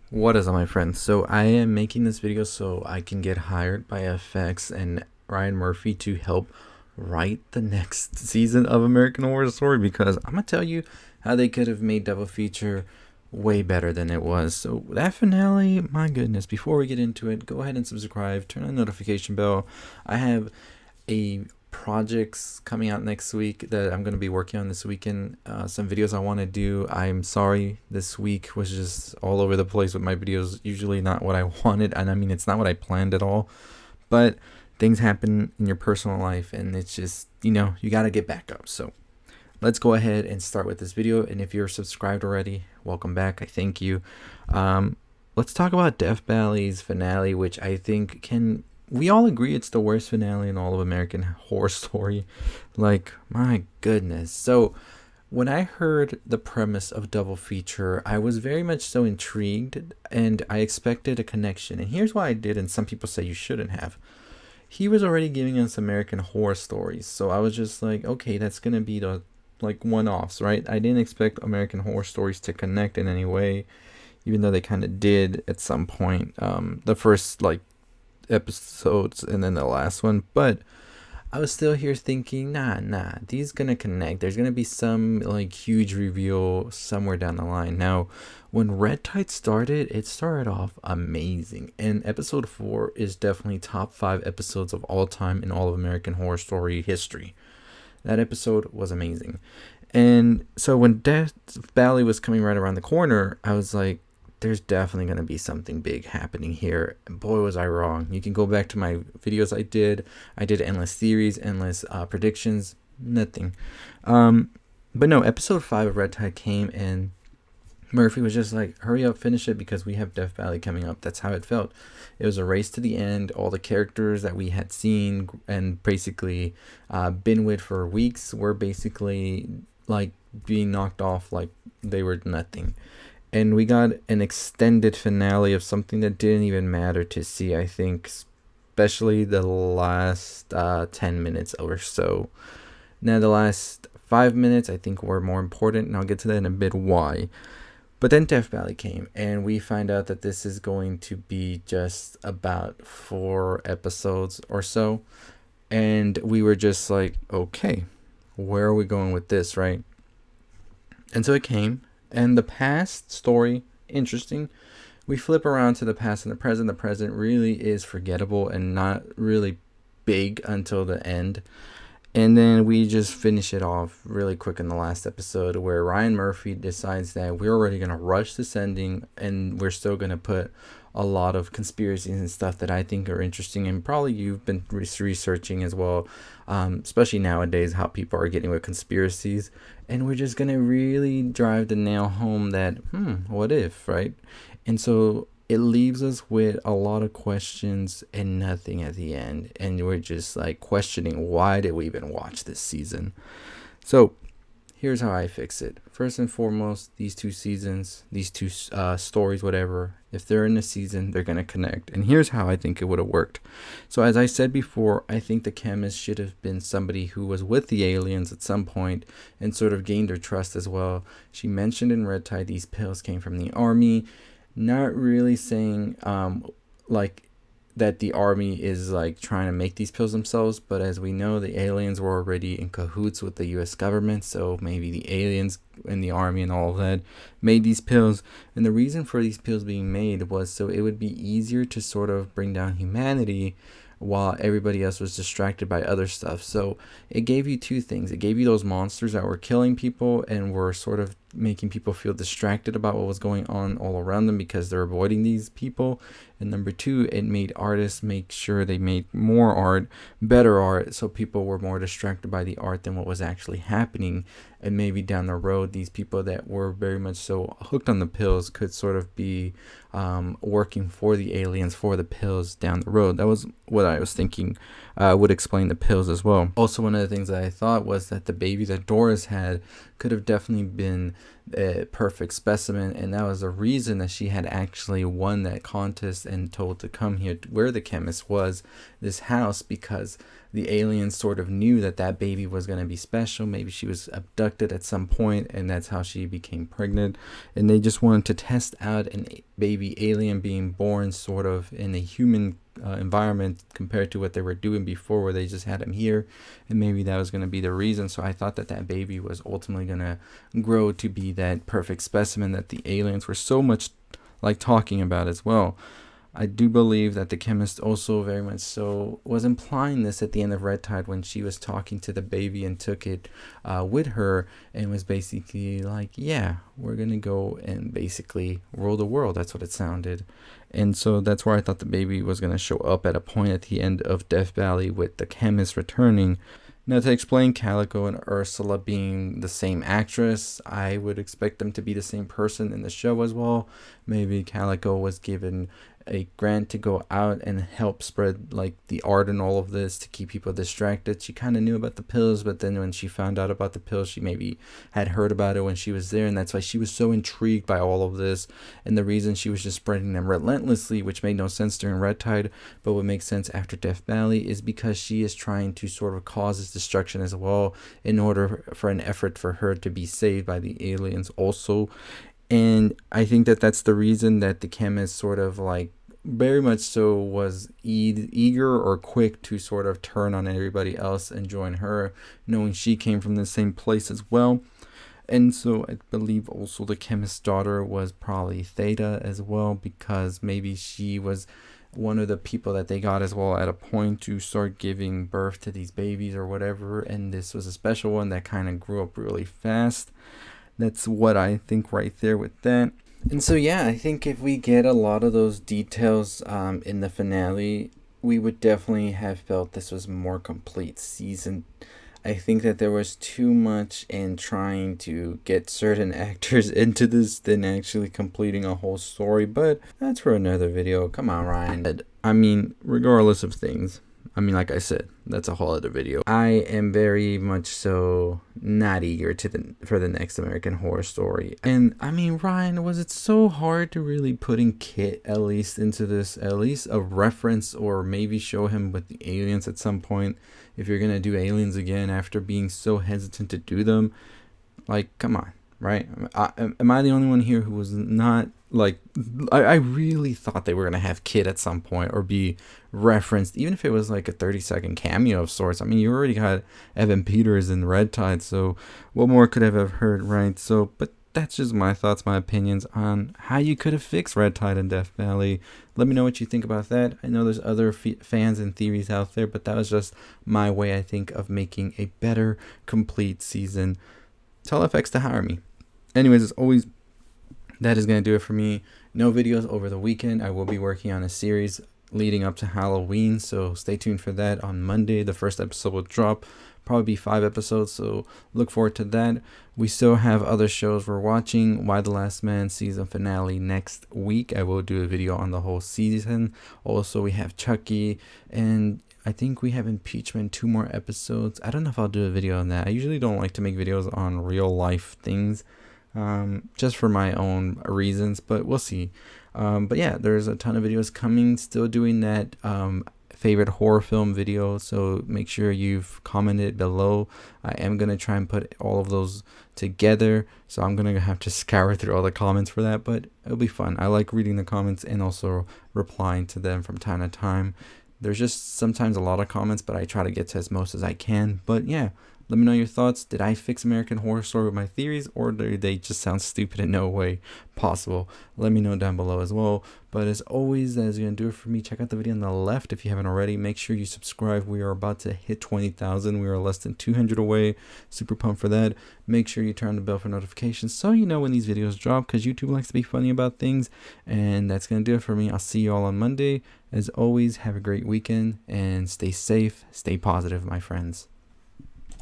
What is up, my friends? So I am making this video so I can get hired by FX and Ryan Murphy to help write the next season of American Horror Story, because I'm gonna tell you how they could have made Double Feature way better than it was. So that finale, my goodness. Before we get into it, go ahead and subscribe, turn on the notification bell. I have a projects coming out next week that I'm going to be working on this weekend. Some videos I want to do. I'm sorry, this week was just all over the place with my videos. Usually not what I wanted, and I mean, it's not what I planned at all, but things happen in your personal life, and it's just, you got to get back up. So let's go ahead and start with this video. And if you're subscribed already, welcome back. I thank you. Let's talk about Death Valley's finale, which I think we all agree it's the worst finale in all of American Horror Story. Like, my goodness. So when I heard the premise of Double Feature, I was very much so intrigued, and I expected a connection. And here's why I did, and some people say you shouldn't have. He was already giving us American Horror Stories, so I was just like, okay, that's gonna be the one-offs, right? I didn't expect American Horror Stories to connect in any way, even though they kind of did at some point. The first episodes and then the last one, but I was still here thinking, nah, these gonna connect. There's gonna be some huge reveal somewhere down the line. Now, when Red Tide started, it started off amazing, and episode 4 is definitely top 5 episodes of all time in all of American Horror Story history. That episode was amazing. And so when Death Valley was coming right around the corner, I was like, there's definitely going to be something big happening here. And boy, was I wrong. You can go back to my videos I did. I did endless theories, endless predictions, nothing. But no, episode 5 of Red Tide came, and Murphy was just like, hurry up, finish it, because we have Death Valley coming up. That's how it felt. It was a race to the end. All the characters that we had seen and basically been with for weeks were basically being knocked off like they were nothing. And we got an extended finale of something that didn't even matter to see, I think, especially the last 10 minutes or so. Now, the last 5 minutes, I think, were more important, and I'll get to that in a bit why. But then Death Valley came, and we find out that this is going to be just about 4 episodes or so. And we were just like, okay, where are we going with this, right? And so it came. And the past story, interesting. We flip around to the past and the present. The present really is forgettable and not really big until the end. And then we just finish it off really quick in the last episode, where Ryan Murphy decides that we're already going to rush this ending, and we're still going to put a lot of conspiracies and stuff that I think are interesting, and probably you've been researching as well, especially nowadays, how people are getting with conspiracies. And we're just going to really drive the nail home that, what if, right? And so it leaves us with a lot of questions and nothing at the end. And we're just questioning, why did we even watch this season? So here's how I fix it. First and foremost, these two seasons, these two stories, whatever, if they're in a season, they're going to connect. And here's how I think it would have worked. So as I said before, I think the chemist should have been somebody who was with the aliens at some point and sort of gained their trust as well. She mentioned in Red Tide these pills came from the army, not really saying that the army is trying to make these pills themselves, but as we know, the aliens were already in cahoots with the US government, so maybe the aliens and the army and all of that made these pills. And the reason for these pills being made was so it would be easier to sort of bring down humanity while everybody else was distracted by other stuff. So it gave you two things. It gave you those monsters that were killing people and were sort of making people feel distracted about what was going on all around them because they're avoiding these people. And number two, it made artists make sure they made more art, better art, so people were more distracted by the art than what was actually happening. And maybe down the road, these people that were very much so hooked on the pills could sort of be working for the aliens for the pills down the road. That was what I was thinking would explain the pills as well. Also, one of the things that I thought was that the baby that Doris had could have definitely been a perfect specimen, and that was the reason that she had actually won that contest and told to come here where the chemist was, this house, because the aliens sort of knew that that baby was going to be special. Maybe she was abducted at some point, and that's how she became pregnant, and they just wanted to test out an baby alien being born sort of in a human environment compared to what they were doing before, where they just had him here, and maybe that was going to be the reason. So I thought that that baby was ultimately going to grow to be that perfect specimen that the aliens were so much like talking about as well. I do believe that the chemist also very much so was implying this at the end of Red Tide when she was talking to the baby and took it with her and was basically like, yeah, we're going to go and basically rule the world. That's what it sounded. And so that's where I thought the baby was going to show up at a point at the end of Death Valley with the chemist returning. Now, to explain Calico and Ursula being the same actress, I would expect them to be the same person in the show as well. Maybe Calico was given a grant to go out and help spread like the art and all of this to keep people distracted. She kind of knew about the pills, but then when she found out about the pills, she maybe had heard about it when she was there, and that's why she was so intrigued by all of this. And the reason she was just spreading them relentlessly, which made no sense during Red Tide, but would make sense after Death Valley, is because she is trying to sort of cause this destruction as well in order for an effort for her to be saved by the aliens also. And I think that that's the reason that the chemist sort of like very much so was eager or quick to sort of turn on everybody else and join her, knowing she came from the same place as well. And so I believe also the chemist's daughter was probably Theta as well, because maybe she was one of the people that they got as well at a point to start giving birth to these babies or whatever, and this was a special one that kind of grew up really fast. That's what I think right there with that. And so yeah, I think if we get a lot of those details in the finale, we would definitely have felt this was a more complete season. I think that there was too much in trying to get certain actors into this than actually completing a whole story, but that's for another video. Come on, Ryan. I mean, regardless of things, I mean, like I said, that's a whole other video. I am very much so not eager for the next American Horror Story. And I mean, Ryan, was it so hard to really putting Kit at least into this, at least a reference, or maybe show him with the aliens at some point, if you're gonna do aliens again after being so hesitant to do them? Like, come on, right? Am I the only one here who was not like, I really thought they were gonna have Kit at some point or be referenced, even if it was like a 30-second cameo of sorts. I mean, you already got Evan Peters in Red Tide, so what more could I have heard, right? So, but that's just my thoughts, my opinions on how you could have fixed Red Tide and Death Valley. Let me know what you think about that. I know there's other fans and theories out there, but that was just my way, I think, of making a better complete season. Tell FX to hire me. Anyways, as always, that is going to do it for me. No videos over the weekend. I will be working on a series leading up to Halloween, so stay tuned for that. On Monday, the first episode will drop. Probably be 5 episodes, so look forward to that. We still have other shows we're watching. Y: The Last Man season finale next week. I will do a video on the whole season. Also, we have Chucky, and I think we have Impeachment, 2 more episodes. I don't know if I'll do a video on that. I usually don't like to make videos on real life things, just for my own reasons, but we'll see. But yeah, there's a ton of videos coming. Still doing that favorite horror film video, so make sure you've commented below. I am going to try and put all of those together, so I'm going to have to scour through all the comments for that, but it'll be fun. I like reading the comments and also replying to them from time to time. There's just sometimes a lot of comments, but I try to get to as most as I can. But yeah, let me know your thoughts. Did I fix American Horror Story with my theories, or do they just sound stupid in no way possible? Let me know down below as well. But as always, that is going to do it for me. Check out the video on the left if you haven't already. Make sure you subscribe. We are about to hit 20,000. We are less than 200 away. Super pumped for that. Make sure you turn on the bell for notifications so you know when these videos drop, because YouTube likes to be funny about things. And that's going to do it for me. I'll see you all on Monday. As always, have a great weekend and stay safe, stay positive, my friends.